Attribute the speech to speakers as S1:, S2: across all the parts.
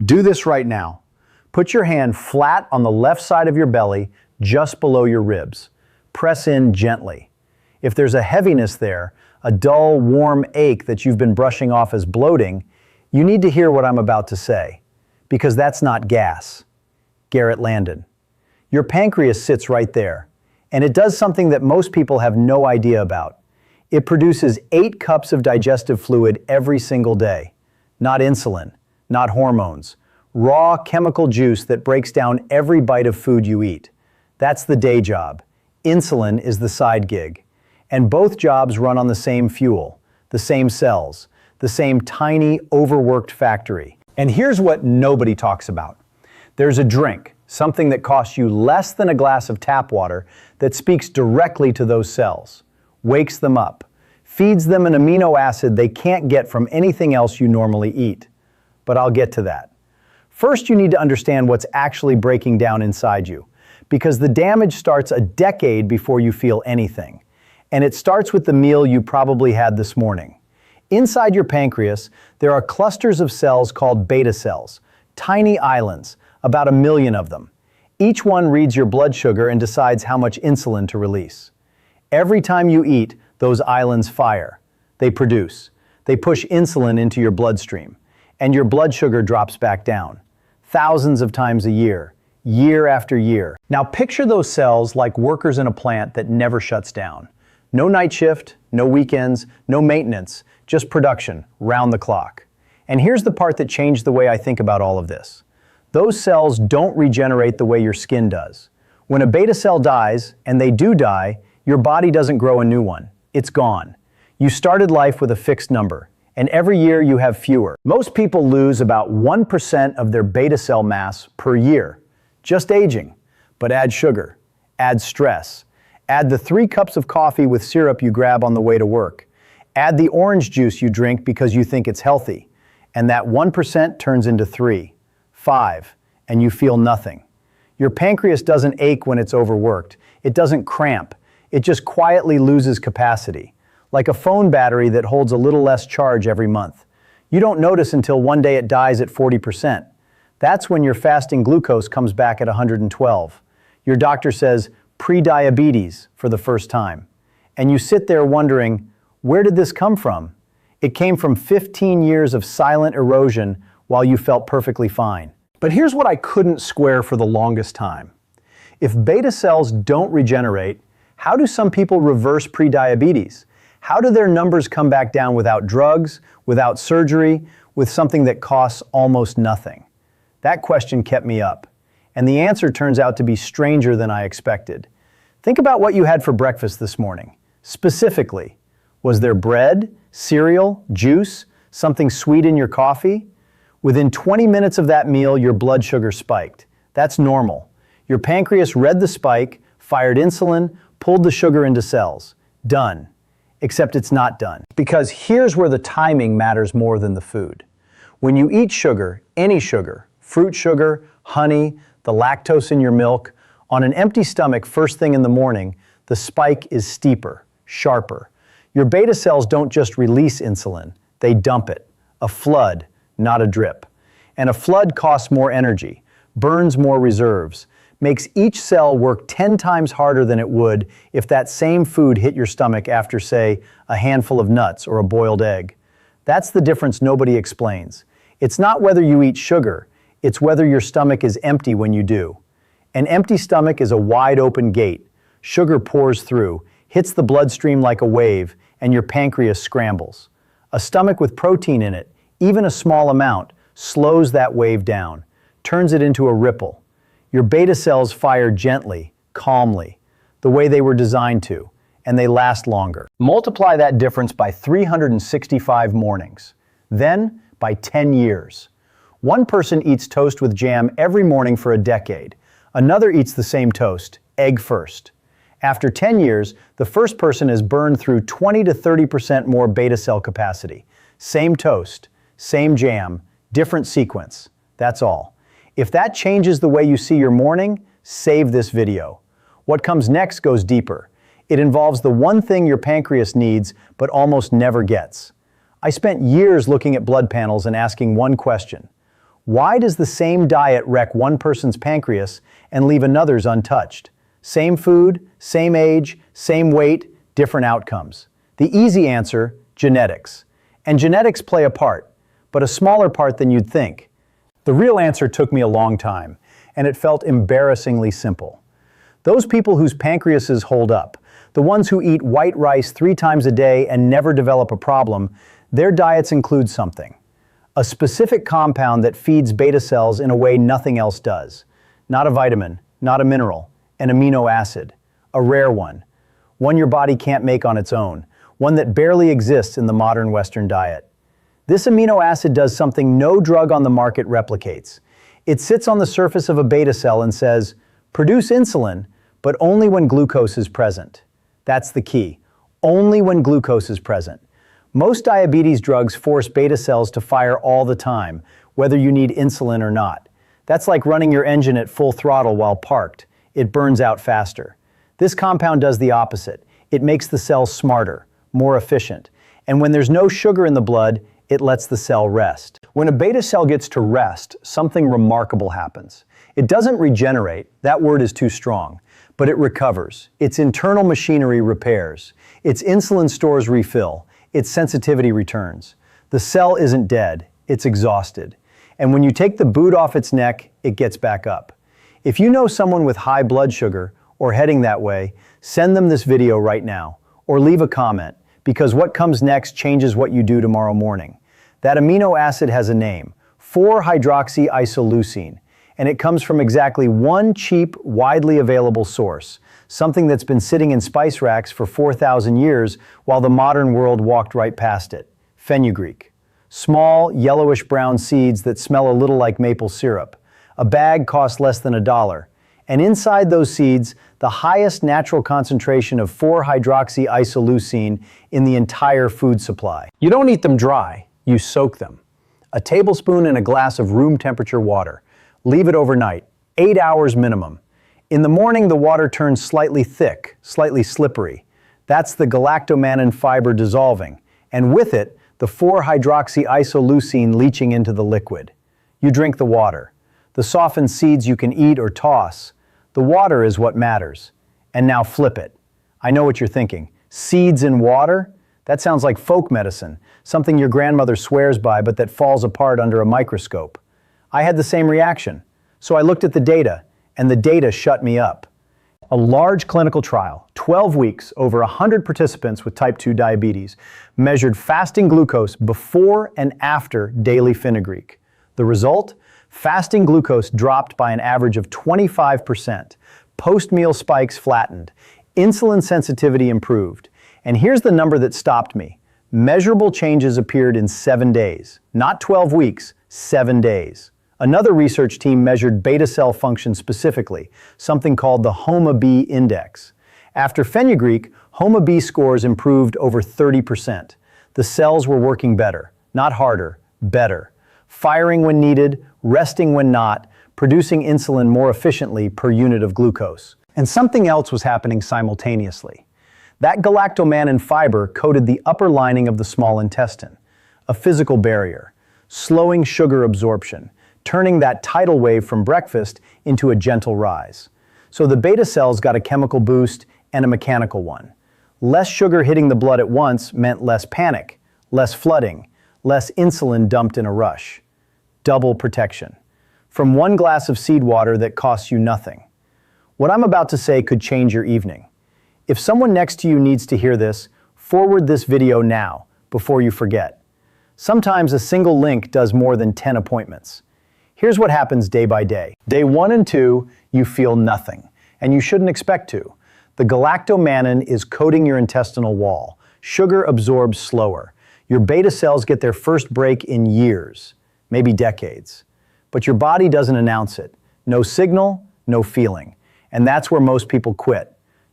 S1: Do this right now. Put your hand flat on the left side of your belly, just below your ribs. Press in gently. If there's a heaviness there, a dull, warm ache that you've been brushing off as bloating, you need to hear what I'm about to say, because that's not gas. Garrett Landon. Your pancreas sits right there, and it does something that most people have no idea about. It produces 8 cups of digestive fluid every single day. Not insulin, not hormones. Raw chemical juice that breaks down every bite of food you eat. That's the day job. Insulin is the side gig. And both jobs run on the same fuel, the same cells, the same tiny, overworked factory. And here's what nobody talks about. There's a drink, something that costs you less than a glass of tap water, that speaks directly to those cells, wakes them up, feeds them an amino acid they can't get from anything else you normally eat. But I'll get to that. First, you need to understand what's actually breaking down inside you, because the damage starts a decade before you feel anything. And it starts with the meal you probably had this morning. Inside your pancreas, there are clusters of cells called beta cells, tiny islands, about 1 million of them. Each one reads your blood sugar and decides how much insulin to release. Every time you eat, those islands fire. They produce. They push insulin into your bloodstream, and your blood sugar drops back down. Thousands of times a year, year after year. Now picture those cells like workers in a plant that never shuts down. No night shift, no weekends, no maintenance, just production, round the clock. And here's the part that changed the way I think about all of this. Those cells don't regenerate the way your skin does. When a beta cell dies, and they do die, your body doesn't grow a new one. It's gone. You started life with a fixed number, and every year you have fewer. Most people lose about 1% of their beta cell mass per year. Just aging. But add sugar, add stress, add the 3 cups of coffee with syrup you grab on the way to work, add the orange juice you drink because you think it's healthy, and that 1% turns into 3, 5, and you feel nothing. Your pancreas doesn't ache when it's overworked. It doesn't cramp. It just quietly loses capacity, like a phone battery that holds a little less charge every month. You don't notice until one day it dies at 40%. That's when your fasting glucose comes back at 112. Your doctor says, prediabetes for the first time. And you sit there wondering, where did this come from? It came from 15 years of silent erosion while you felt perfectly fine. But here's what I couldn't square for the longest time. If beta cells don't regenerate, how do some people reverse prediabetes? How do their numbers come back down without drugs, without surgery, with something that costs almost nothing? That question kept me up, and the answer turns out to be stranger than I expected. Think about what you had for breakfast this morning. Specifically, was there bread, cereal, juice, something sweet in your coffee? Within 20 minutes of that meal, your blood sugar spiked. That's normal. Your pancreas read the spike, fired insulin, pulled the sugar into cells. Done. Except it's not done. Because here's where the timing matters more than the food. When you eat sugar, any sugar, fruit sugar, honey, the lactose in your milk, on an empty stomach first thing in the morning, the spike is steeper, sharper. Your beta cells don't just release insulin, they dump it. A flood, not a drip. And a flood costs more energy, burns more reserves, makes each cell work 10 times harder than it would if that same food hit your stomach after, say, a handful of nuts or a boiled egg. That's the difference nobody explains. It's not whether you eat sugar, it's whether your stomach is empty when you do. An empty stomach is a wide open gate. Sugar pours through, hits the bloodstream like a wave, and your pancreas scrambles. A stomach with protein in it, even a small amount, slows that wave down, turns it into a ripple. Your beta cells fire gently, calmly, the way they were designed to, and they last longer. Multiply that difference by 365 mornings, then by 10 years. One person eats toast with jam every morning for a decade. Another eats the same toast, egg first. After 10 years, the first person has burned through 20 to 30% more beta cell capacity. Same toast, same jam, different sequence. That's all. If that changes the way you see your morning, save this video. What comes next goes deeper. It involves the one thing your pancreas needs but almost never gets. I spent years looking at blood panels and asking one question. Why does the same diet wreck one person's pancreas and leave another's untouched? Same food, same age, same weight, different outcomes. The easy answer, genetics. And genetics play a part, but a smaller part than you'd think. The real answer took me a long time, and it felt embarrassingly simple. Those people whose pancreases hold up, the ones who eat white rice 3 times a day and never develop a problem, their diets include something. A specific compound that feeds beta cells in a way nothing else does. Not a vitamin, not a mineral, an amino acid. A rare one. One your body can't make on its own. One that barely exists in the modern Western diet. This amino acid does something no drug on the market replicates. It sits on the surface of a beta cell and says, produce insulin, but only when glucose is present. That's the key. Only when glucose is present. Most diabetes drugs force beta cells to fire all the time, whether you need insulin or not. That's like running your engine at full throttle while parked. It burns out faster. This compound does the opposite. It makes the cells smarter, more efficient. And when there's no sugar in the blood, it lets the cell rest. When a beta cell gets to rest, something remarkable happens. It doesn't regenerate, that word is too strong, but it recovers. Its internal machinery repairs. Its insulin stores refill. Its sensitivity returns. The cell isn't dead, it's exhausted. And when you take the boot off its neck, it gets back up. If you know someone with high blood sugar, or heading that way, send them this video right now, or leave a comment, because what comes next changes what you do tomorrow morning. That amino acid has a name, 4-hydroxyisoleucine, and it comes from exactly one cheap, widely available source, something that's been sitting in spice racks for 4,000 years while the modern world walked right past it. Fenugreek. Small, yellowish-brown seeds that smell a little like maple syrup. A bag costs less than $1. And inside those seeds, the highest natural concentration of 4-hydroxyisoleucine in the entire food supply. You don't eat them dry, you soak them. A tablespoon in a glass of room temperature water. Leave it overnight, 8 hours minimum. In the morning, the water turns slightly thick, slightly slippery. That's the galactomannan fiber dissolving, and with it, the 4-hydroxyisoleucine leaching into the liquid. You drink the water. The softened seeds you can eat or toss. The water is what matters. And now flip it. I know what you're thinking. Seeds in water? That sounds like folk medicine, something your grandmother swears by but that falls apart under a microscope. I had the same reaction. So I looked at the data, and the data shut me up. A large clinical trial, 12 weeks, over 100 participants with type 2 diabetes, measured fasting glucose before and after daily Fenugreek. The result? Fasting glucose dropped by an average of 25%. Post-meal spikes flattened. Insulin sensitivity improved. And here's the number that stopped me. Measurable changes appeared in 7 days. Not 12 weeks, 7 days. Another research team measured beta cell function specifically, something called the HOMA-B index. After Fenugreek, HOMA-B scores improved over 30%. The cells were working better, not harder, better. Firing when needed, resting when not, producing insulin more efficiently per unit of glucose. And something else was happening simultaneously. That galactomannan fiber coated the upper lining of the small intestine, a physical barrier, slowing sugar absorption, turning that tidal wave from breakfast into a gentle rise. So the beta cells got a chemical boost and a mechanical one. Less sugar hitting the blood at once meant less panic, less flooding, less insulin dumped in a rush. Double protection. From one glass of seed water that costs you nothing. What I'm about to say could change your evening. If someone next to you needs to hear this, forward this video now, before you forget. Sometimes a single link does more than 10 appointments. Here's what happens day by day. Day 1 and 2, you feel nothing, and you shouldn't expect to. The galactomannan is coating your intestinal wall. Sugar absorbs slower. Your beta cells get their first break in years, maybe decades. But your body doesn't announce it. No signal, no feeling. And that's where most people quit.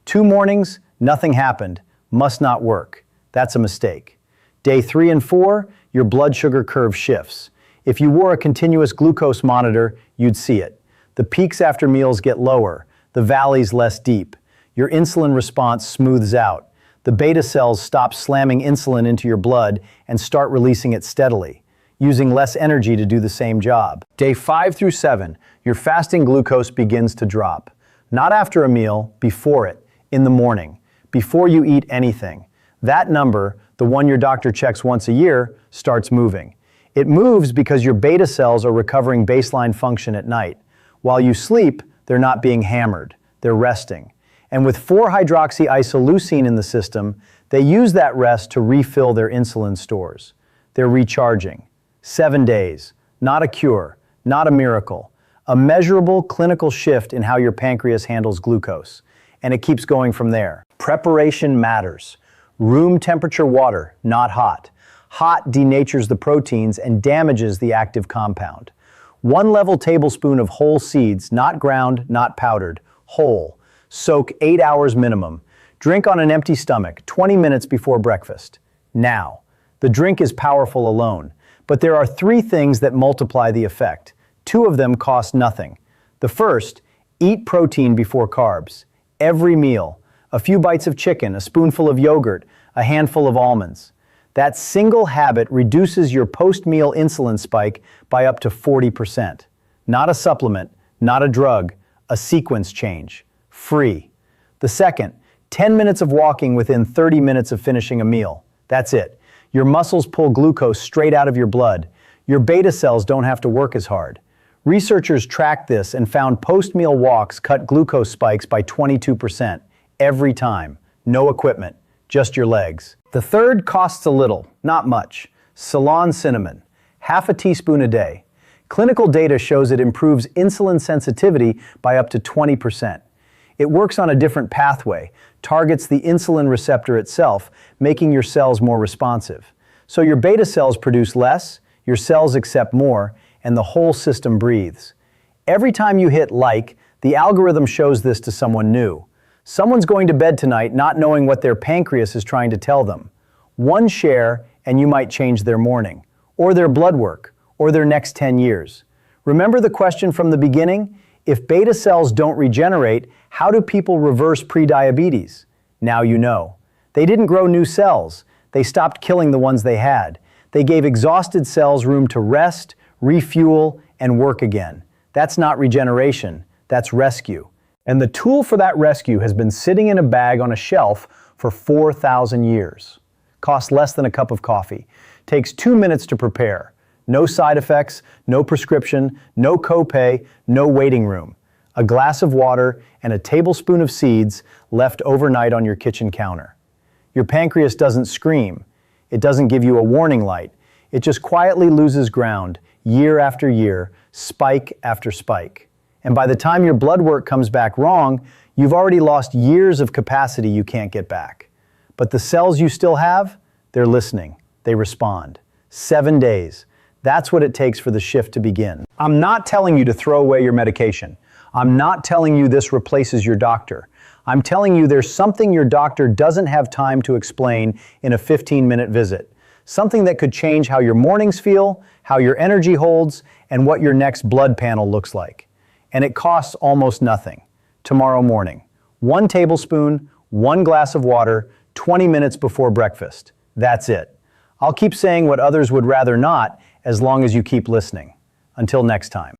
S1: 2 mornings, nothing happened, must not work. That's a mistake. Day 3 and 4, your blood sugar curve shifts. If you wore a continuous glucose monitor, you'd see it. The peaks after meals get lower, the valleys less deep. Your insulin response smooths out. The beta cells stop slamming insulin into your blood and start releasing it steadily. using less energy to do the same job. Day 5 through 7, your fasting glucose begins to drop. Not after a meal, before it, in the morning, before you eat anything. That number, the one your doctor checks once a year, starts moving. It moves because your beta cells are recovering baseline function at night. While you sleep, they're not being hammered, they're resting. And with 4-hydroxyisoleucine in the system, they use that rest to refill their insulin stores. They're recharging. 7 days, not a cure, not a miracle. A measurable clinical shift in how your pancreas handles glucose. And it keeps going from there. Preparation matters. Room temperature water, not hot. Hot denatures the proteins and damages the active compound. 1 level tablespoon of whole seeds, not ground, not powdered, whole. Soak 8 hours minimum. Drink on an empty stomach, 20 minutes before breakfast. Now, the drink is powerful alone, but there are 3 things that multiply the effect. 2 of them cost nothing. The first, eat protein before carbs. Every meal. A few bites of chicken, a spoonful of yogurt, a handful of almonds. That single habit reduces your post-meal insulin spike by up to 40%. Not a supplement, not a drug, a sequence change. Free. The second, 10 minutes of walking within 30 minutes of finishing a meal. That's it. Your muscles pull glucose straight out of your blood. Your beta cells don't have to work as hard. Researchers tracked this and found post-meal walks cut glucose spikes by 22%. Every time. No equipment, just your legs. The third costs a little, not much. Ceylon cinnamon, half a teaspoon a day. Clinical data shows it improves insulin sensitivity by up to 20%. It works on a different pathway, targets the insulin receptor itself, making your cells more responsive. So your beta cells produce less, your cells accept more, and the whole system breathes. Every time you hit like, the algorithm shows this to someone new. Someone's going to bed tonight not knowing what their pancreas is trying to tell them. One share and you might change their morning, or their blood work, or their next 10 years. Remember the question from the beginning? If beta cells don't regenerate, how do people reverse prediabetes? Now you know. They didn't grow new cells. They stopped killing the ones they had. They gave exhausted cells room to rest, refuel, and work again. That's not regeneration, that's rescue. And the tool for that rescue has been sitting in a bag on a shelf for 4,000 years. Costs less than a cup of coffee. Takes 2 minutes to prepare. No side effects, no prescription, no copay, no waiting room. A glass of water and a tablespoon of seeds left overnight on your kitchen counter. Your pancreas doesn't scream. It doesn't give you a warning light. It just quietly loses ground, year after year, spike after spike. And by the time your blood work comes back wrong, you've already lost years of capacity you can't get back. But the cells you still have, they're listening. They respond. 7 days. That's what it takes for the shift to begin. I'm not telling you to throw away your medication. I'm not telling you this replaces your doctor. I'm telling you there's something your doctor doesn't have time to explain in a 15-minute visit. Something that could change how your mornings feel, how your energy holds, and what your next blood panel looks like. And it costs almost nothing. Tomorrow morning, 1 tablespoon, 1 glass of water, 20 minutes before breakfast. That's it. I'll keep saying what others would rather not as long as you keep listening. Until next time.